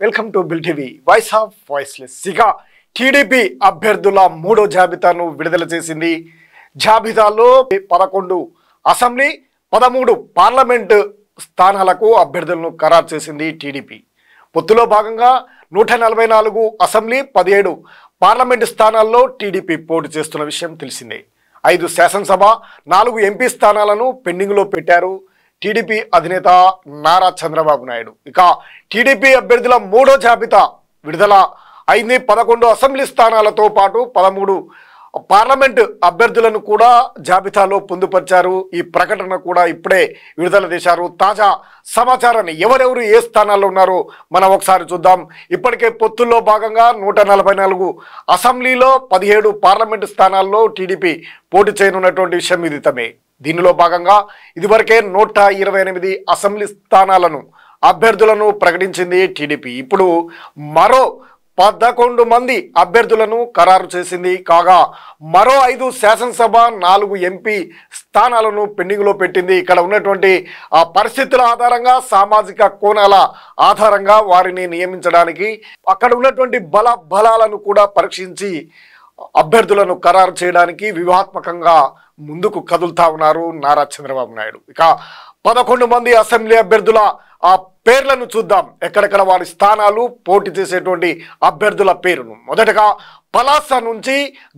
Welcome to bill TV voice of voiceless. ఇక TDP అభ్యర్థుల మూడో జాబితాను విడుదల చేసింది. జాబితాలో 11 అసెంబ్లీ 13 పార్లమెంట్ స్థానాలకు అభ్యర్థులను ఖరారు చేసింది టీడీపీ. పొత్తులో భాగంగా 144 అసెంబ్లీ 17 పార్లమెంట్ స్థానాల్లో టీడీపీ పోటీ చేస్తున్న విషయం తెలిసిందే. 5 శాసనసభ 4 ఎంపీ స్థానాలను పెండింగ్లో పెట్టారు టీడీపీ అధినేత నారా చంద్రబాబు నాయుడు. ఇక టీడీపీ అభ్యర్థుల మూడో జాబితా విడుదల అయింది. 11 అసెంబ్లీ స్థానాలతో పాటు 13 పార్లమెంట్ అభ్యర్థులను కూడా జాబితాలో పొందుపరిచారు. ఈ ప్రకటన కూడా ఇప్పుడే విడుదల చేశారు. తాజా సమాచారాన్ని ఎవరెవరు ఏ స్థానాల్లో ఉన్నారో మనం ఒకసారి చూద్దాం. ఇప్పటికే పొత్తుల్లో భాగంగా 144 అసెంబ్లీలో 17 పార్లమెంట్ స్థానాల్లో టీడీపీ పోటీ చేయనున్నటువంటి విషయం విదితమే. దీనిలో భాగంగా ఇదివరకే 128 అసెంబ్లీ స్థానాలను అభ్యర్థులను ప్రకటించింది టీడీపీ. ఇప్పుడు మరో 11 మంది అభ్యర్థులను ఖరారు చేసింది. కాగా మరో 5 శాసనసభ 4 ఎంపీ స్థానాలను పెండింగ్లో పెట్టింది. ఇక్కడ ఉన్నటువంటి పరిస్థితుల ఆధారంగా, సామాజిక కోణాల ఆధారంగా వారిని నియమించడానికి అక్కడ ఉన్నటువంటి బలాలను కూడా పరీక్షించి అభ్యర్థులను ఖరారు చేయడానికి వ్యూహాత్మకంగా ముందుకు కదులుతా ఉన్నారు నారా చంద్రబాబు నాయుడు. ఇక 11 మంది అసెంబ్లీ అభ్యర్థుల ఆ పేర్లను చూద్దాం. ఎక్కడెక్కడ వారి స్థానాలు, పోటీ చేసేటువంటి అభ్యర్థుల పేరును. మొదటగా పలాస నుంచి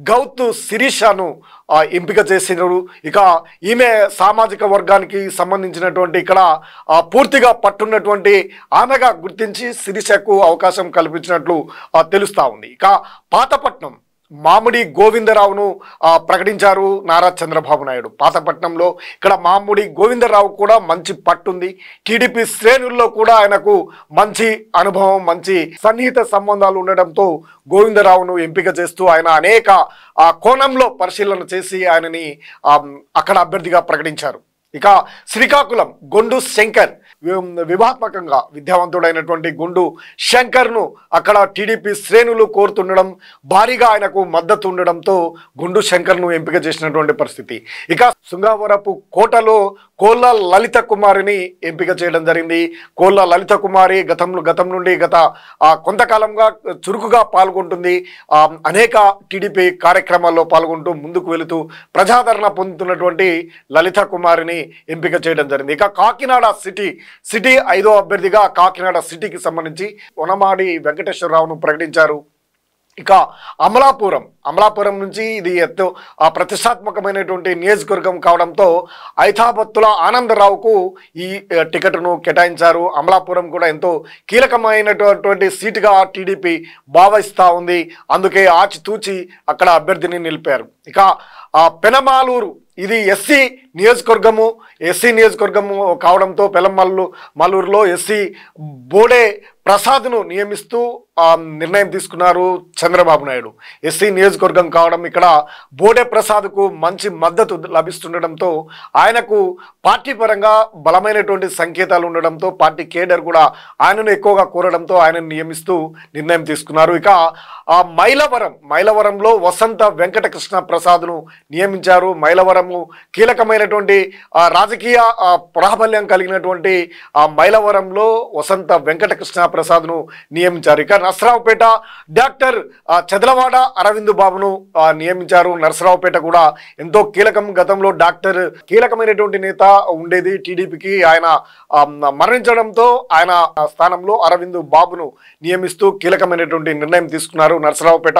గౌతు శిరీషను ఎంపిక చేసినారు. ఇక ఈమె సామాజిక వర్గానికి సంబంధించినటువంటి ఇక్కడ పూర్తిగా పట్టున్నటువంటి ఆమెగా గుర్తించి శిరీషకు అవకాశం కల్పించినట్లు తెలుస్తూ ఉంది. ఇక పాతపట్నం మామిడి గోవిందరావును ప్రకటించారు నారా చంద్రబాబు నాయుడు. పాతపట్నంలో ఇక్కడ మామిడి గోవిందరావు కూడా మంచి పట్టుంది. టీడీపీ శ్రేణుల్లో కూడా ఆయనకు మంచి అనుభవం, మంచి సన్నిహిత సంబంధాలు ఉండడంతో గోవిందరావును ఎంపిక చేస్తూ ఆయన అనేక కోణంలో పరిశీలన చేసి ఆయనని అక్కడ అభ్యర్థిగా ప్రకటించారు. ఇక శ్రీకాకుళం గొండు శంకర్ వివాహాత్మకంగా విద్యావంతుడైనటువంటి గుండు శంకర్ను అక్కడ టీడీపీ శ్రేణులు కోరుతుండడం, భారీగా ఆయనకు మద్దతు ఉండడంతో గుండు శంకర్ను ఎంపిక చేసినటువంటి పరిస్థితి. ఇక శృంగవరపు కోటలో కోళ్ళ లలిత కుమారిని ఎంపిక చేయడం జరిగింది. కోళ్ళ లలిత కుమారి గతం నుండి గత కొంతకాలంగా చురుకుగా పాల్గొంటుంది. అనేక టీడీపీ కార్యక్రమాల్లో పాల్గొంటూ ముందుకు వెళుతూ ప్రజాదరణ పొందుతున్నటువంటి లలిత కుమారిని ఎంపిక చేయడం జరిగింది. ఇక కాకినాడ సిటీ 5వ అభ్యర్థిగా కాకినాడ సిటీకి సంబంధించి వనమాడి వెంకటేశ్వరరావును ప్రకటించారు. ఇక అమలాపురం నుంచి ఇది ఎంతో ప్రతిష్టాత్మకమైనటువంటి నియోజకవర్గం కావడంతో ఐతాబత్తుల ఆనందరావుకు ఈ టికెట్ను కేటాయించారు. అమలాపురం కూడా ఎంతో కీలకమైనటువంటి సీటుగా టీడీపీ భావిస్తూ ఉంది. అందుకే ఆచితూచి అక్కడ అభ్యర్థిని నిలిపారు. ఇక పెనమాలూరు ఇది ఎస్సీ నియోజకవర్గము కావడంతో పెనమల్లూరులో ఎస్సీ బోడే ప్రసాద్ను నియమిస్తూ నిర్ణయం తీసుకున్నారు చంద్రబాబు నాయుడు. ఎస్సీ నియోజకవర్గం కావడం, ఇక్కడ బోడే ప్రసాద్కు మంచి మద్దతు లభిస్తుండడంతో ఆయనకు పార్టీ పరంగా బలమైనటువంటి సంకేతాలు ఉండడంతో పార్టీ కేడర్ కూడా ఆయనను ఎక్కువగా కోరడంతో ఆయనను నియమిస్తూ నిర్ణయం తీసుకున్నారు. ఇక మైలవరంలో వసంత వెంకటకృష్ణ ప్రసాద్ను నియమించారు. మైలవరము కీలకమైనటువంటి రాజకీయ ప్రాబల్యం కలిగినటువంటి మైలవరంలో వసంత వెంకటకృష్ణ ప్రసాద్ను నియమించారు. ఇక నర్సరావుపేట డాక్టర్ చదలవాడ అరవింద్ బాబును నియమించారు. నర్సరావుపేట కూడా ఎంతో కీలకం. గతంలో డాక్టర్ కీలకమైనటువంటి నేత ఉండేది టీడీపీకి. ఆయన మరణించడంతో ఆయన స్థానంలో అరవింద్ బాబును నియమిస్తూ కీలకమైనటువంటి నిర్ణయం తీసుకున్నారు. నర్సరావుపేట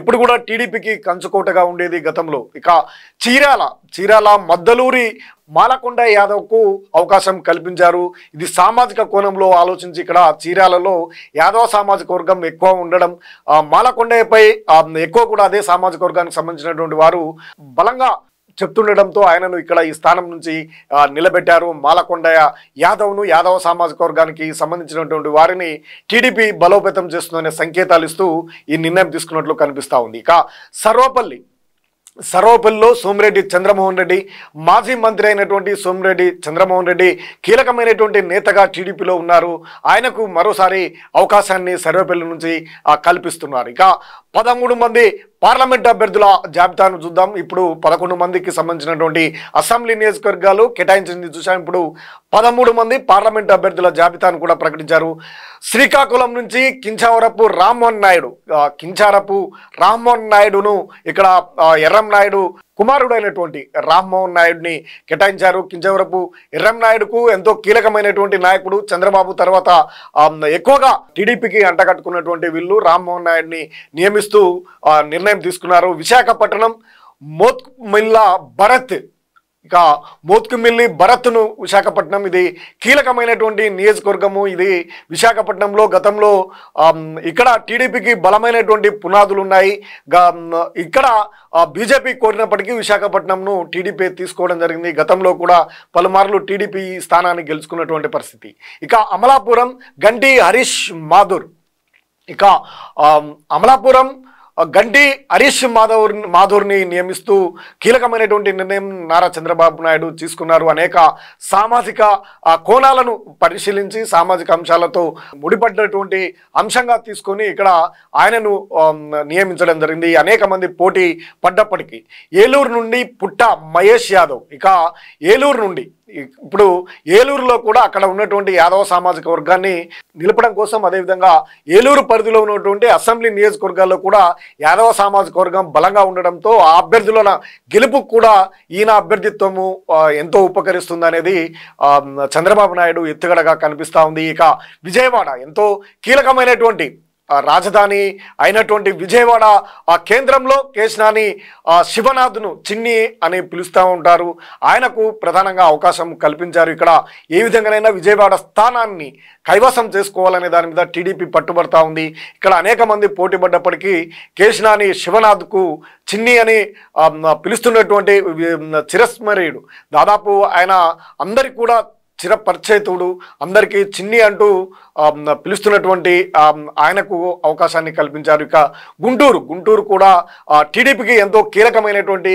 ఎప్పుడు కూడా టీడీపీకి కంచుకోటగా ఉండేది గతంలో. ఇక చీరాల మద్దలూరి మాలకొండ యాదవ్కు అవకాశం కల్పించారు. ఇది సామాజిక కోణంలో ఆలోచించి ఇక్కడ చీరాలలో యాదవ సామాజిక వర్గం ఎక్కువ ఉండడం, మాలకొండపై ఎక్కువ కూడా అదే సామాజిక వర్గానికి సంబంధించినటువంటి వారు బలంగా చెప్తుండడంతో ఆయనను ఇక్కడ ఈ స్థానం నుంచి నిలబెట్టారు. మాలకొండ యాదవ సామాజిక వర్గానికి సంబంధించినటువంటి వారిని టీడీపీ బలోపేతం చేస్తుందనే సంకేతాలు ఇస్తూ ఈ నిర్ణయం తీసుకున్నట్లు కనిపిస్తూ ఉంది. ఇక సర్వపల్లిలో సోమిరెడ్డి చంద్రమోహన్ రెడ్డి, మాజీ మంత్రి అయినటువంటి సోమిరెడ్డి చంద్రమోహన్ రెడ్డి కీలకమైనటువంటి నేతగా టీడీపీలో ఉన్నారు. ఆయనకు మరోసారి అవకాశాన్ని సర్వేపల్లి నుంచి కల్పిస్తున్నారు. ఇక 13 మంది పార్లమెంట్ అభ్యర్థుల జాబితాను చూద్దాం. ఇప్పుడు 11 మందికి సంబంధించినటువంటి అసెంబ్లీ నియోజకవర్గాలు కేటాయించింది చూసాం. ఇప్పుడు 13 మంది పార్లమెంట్ అభ్యర్థుల జాబితాను కూడా ప్రకటించారు. శ్రీకాకుళం నుంచి కించావరపు రామ్మోహన్ నాయుడు, కించారపు రామ్మోహన్ నాయుడును ఇక్కడ ఎర్రం నాయుడు కుమారుడు అయినటువంటి రామ్మోహన్ నాయుడిని కేటాయించారు. కించవరపు ఎర్రం నాయుడుకు ఎంతో కీలకమైనటువంటి నాయకుడు. చంద్రబాబు తర్వాత ఎక్కువగా టీడీపీకి అంటగట్టుకున్నటువంటి వీళ్ళు రామ్మోహన్ నాయుడిని నియమిస్తూ నిర్ణయం తీసుకున్నారు. విశాఖపట్నం మోత్కుమిల్లా భరత్, ఇక మోత్కుమిల్లి భరత్ను విశాఖపట్నం, ఇది కీలకమైనటువంటి నియోజకవర్గము. ఇది విశాఖపట్నంలో గతంలో ఇక్కడ టీడీపీకి బలమైనటువంటి పునాదులు ఉన్నాయి. ఇక్కడ బీజేపీ కోరినప్పటికీ విశాఖపట్నంను టీడీపీ తీసుకోవడం జరిగింది. గతంలో కూడా పలుమార్లు టీడీపీ స్థానాన్ని గెలుచుకున్నటువంటి పరిస్థితి. ఇక అమలాపురం గంటి హరీష్ మాథుర్, ఇక అమలాపురం గంటి హరీష్ మాథుర్ని నియమిస్తూ కీలకమైనటువంటి నిర్ణయం నారా చంద్రబాబు నాయుడు తీసుకున్నారు. అనేక సామాజిక కోణాలను పరిశీలించి సామాజిక అంశాలతో ముడిపడినటువంటి అంశంగా తీసుకొని ఇక్కడ ఆయనను నియమించడం జరిగింది. అనేక మంది పోటీ పడ్డప్పటికీ ఏలూరు నుండి పుట్ట మహేష్ యాదవ్, ఇక ఏలూరు నుండి ఇప్పుడు ఏలూరులో కూడా అక్కడ ఉన్నటువంటి యాదవ సామాజిక వర్గాన్ని నిలపడం కోసం, అదేవిధంగా ఏలూరు పరిధిలో ఉన్నటువంటి అసెంబ్లీ నియోజకవర్గాల్లో కూడా యాదవ సామాజిక వర్గం బలంగా ఉండడంతో ఆ అభ్యర్థుల గెలుపుకు కూడా ఈయన అభ్యర్థిత్వము ఎంతో ఉపకరిస్తుంది అనేది చంద్రబాబు నాయుడు ఎత్తుగడగా కనిపిస్తూ ఉంది. ఇక విజయవాడ ఎంతో కీలకమైనటువంటి రాజధాని అయినటువంటి విజయవాడ కేంద్రంలో కేశినేని శివనాథ్ను చిన్ని అని పిలుస్తూ ఉంటారు. ఆయనకు ప్రధానంగా అవకాశం కల్పించారు. ఇక్కడ ఏ విధంగానైనా విజయవాడ స్థానాన్ని కైవసం చేసుకోవాలనే దాని మీద టీడీపీ పట్టుబడతా ఉంది. ఇక్కడ అనేక మంది పోటీ పడ్డప్పటికీ కేశినేని శివనాథ్కు చిన్ని అని పిలుస్తున్నటువంటి చిరస్మరణీయుడు, దాదాపు ఆయన అందరికి కూడా చిరపరిచయితుడు, అందరికీ చిన్ని అంటూ పిలుస్తున్నటువంటి ఆయనకు అవకాశాన్ని కల్పించారు. ఇక గుంటూరు కూడా టీడీపీకి ఎంతో కీలకమైనటువంటి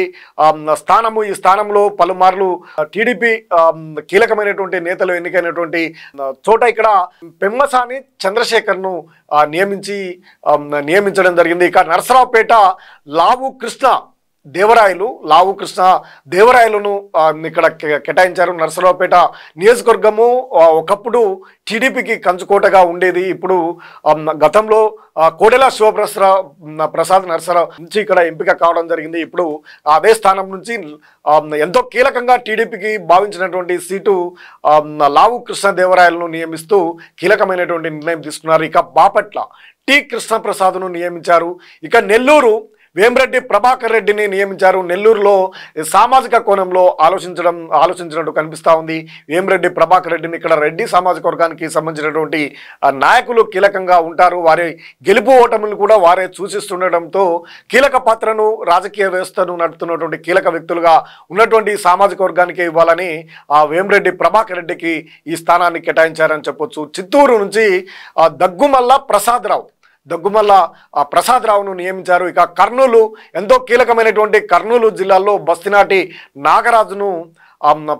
స్థానము. ఈ స్థానంలో పలుమార్లు టీడీపీ కీలకమైనటువంటి నేతలు ఎన్నికైనటువంటి చోట ఇక్కడ పెమ్మసాని చంద్రశేఖర్ను నియమించడం జరిగింది. ఇక నరసరావుపేట లావు కృష్ణ దేవరాయలను ఇక్కడ కేటాయించారు. నరసరావుపేట నియోజకవర్గము ఒకప్పుడు టీడీపీకి కంచుకోటగా ఉండేది. ఇప్పుడు గతంలో కోడెల శివప్రసాద్ నరసరావు నుంచి ఇక్కడ ఎంపిక కావడం జరిగింది. ఇప్పుడు అదే స్థానం నుంచి ఎంతో కీలకంగా టీడీపీకి భావించినటువంటి సీటు లావు కృష్ణదేవరాయలను నియమిస్తూ కీలకమైనటువంటి నిర్ణయం తీసుకున్నారు. ఇక బాపట్ల టి కృష్ణప్రసాద్ను నియమించారు. ఇక నెల్లూరు వేమిరెడ్డి ప్రభాకర్ రెడ్డిని నియమించారు. నెల్లూరులో సామాజిక కోణంలో ఆలోచించినట్టు కనిపిస్తూ ఉంది. వేమిరెడ్డి ప్రభాకర్ రెడ్డిని ఇక్కడ రెడ్డి సామాజిక వర్గానికి సంబంధించినటువంటి నాయకులు కీలకంగా ఉంటారు. వారి గెలుపు ఓటములు కూడా వారే సూచిస్తుండటంతో కీలక పాత్రను రాజకీయ వ్యవస్థను నడుపుతున్నటువంటి కీలక వ్యక్తులుగా ఉన్నటువంటి సామాజిక వర్గానికి ఇవ్వాలని వేమిరెడ్డి ప్రభాకర్ రెడ్డికి ఈ స్థానాన్ని కేటాయించారని చెప్పొచ్చు. చిత్తూరు నుంచి దగ్గుమల్ల ప్రసాదరావును నియమించారు. ఇక కర్నూలు ఎంతో కీలకమైనటువంటి కర్నూలు జిల్లాలో బస్తినాటి నాగరాజును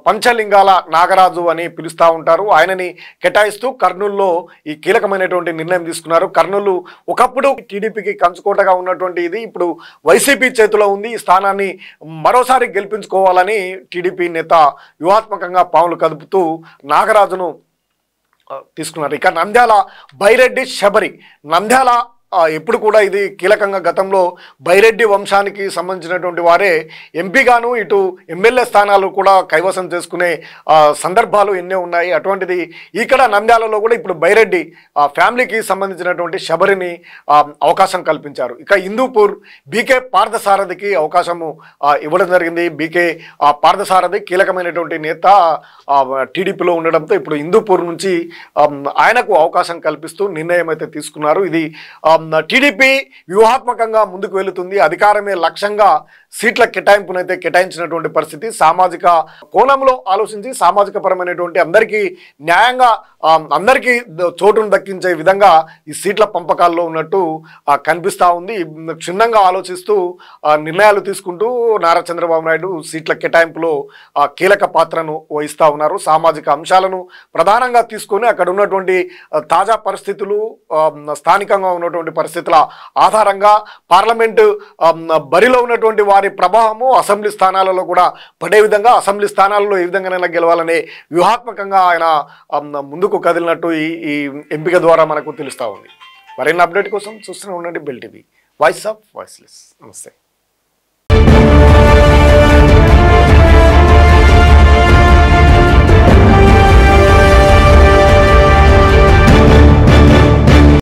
పంచలింగాల నాగరాజు అని పిలుస్తూ ఉంటారు. ఆయనని కేటాయిస్తూ కర్నూలులో ఈ కీలకమైనటువంటి నిర్ణయం తీసుకున్నారు. కర్నూలు ఒకప్పుడు టీడీపీకి కంచుకోటగా ఉన్నటువంటి ఇది ఇప్పుడు వైసీపీ చేతిలో ఉంది. ఈ స్థానాన్ని మరోసారి గెలిపించుకోవాలని టీడీపీ నేత వ్యూహాత్మకంగా పావులు కదుపుతూ నాగరాజును తీసుకున్నారు. ఇక నంద్యాల బైరెడ్డి శబరి, నంద్యాల ఎప్పుడు కూడా ఇది కీలకంగా గతంలో బైరెడ్డి వంశానికి సంబంధించినటువంటి వారే ఎంపీగాను ఇటు ఎమ్మెల్యే స్థానాలు కూడా కైవసం చేసుకునే సందర్భాలు ఎన్నో ఉన్నాయి. అటువంటిది ఇక్కడ నంద్యాలలో కూడా ఇప్పుడు బైరెడ్డి ఫ్యామిలీకి సంబంధించినటువంటి శబరిని అవకాశం కల్పించారు. ఇక హిందూపూర్ బీకే పార్థసారథికి అవకాశము ఇవ్వడం జరిగింది. బీకే పార్థసారథి కీలకమైనటువంటి నేత టీడీపీలో ఉండడంతో ఇప్పుడు హిందూపూర్ నుంచి ఆయనకు అవకాశం కల్పిస్తూ నిర్ణయం అయితే తీసుకున్నారు. ఇది టీడీపీ వ్యూహాత్మకంగా ముందుకు వెళుతుంది. అధికారమే లక్ష్యంగా సీట్ల కేటాయింపునైతే కేటాయించినటువంటి పరిస్థితి. సామాజిక కోణంలో ఆలోచించి సామాజిక పరమైనటువంటి అందరికీ న్యాయంగా అందరికీ చోటును దక్కించే విధంగా ఈ సీట్ల పంపకాల్లో ఉన్నట్టు కనిపిస్తూ ఉంది. క్షుణ్ణంగా ఆలోచిస్తూ నిర్ణయాలు తీసుకుంటూ నారా చంద్రబాబు నాయుడు సీట్ల కేటాయింపులో కీలక పాత్రను వహిస్తూ ఉన్నారు. సామాజిక అంశాలను ప్రధానంగా తీసుకొని అక్కడ ఉన్నటువంటి తాజా పరిస్థితులు, స్థానికంగా ఉన్నటువంటి ఉన్నటువంటి పరిస్థితుల ఆధారంగా పార్లమెంటు బరిలో ఉన్నటువంటి వారి ప్రభావము అసెంబ్లీ స్థానాలలో కూడా పడే విధంగా అసెంబ్లీ స్థానాలలో ఏ విధంగానైనా గెలవాలనే వ్యూహాత్మకంగా ఆయన ముందుకు కదిలినట్టు ఈ ఎంపిక ద్వారా మనకు తెలుస్తూ ఉంది. మరిన్ని అప్డేట్ కోసం చూస్తూనే ఉండండి bell TV, voice of voiceless. నమస్తే.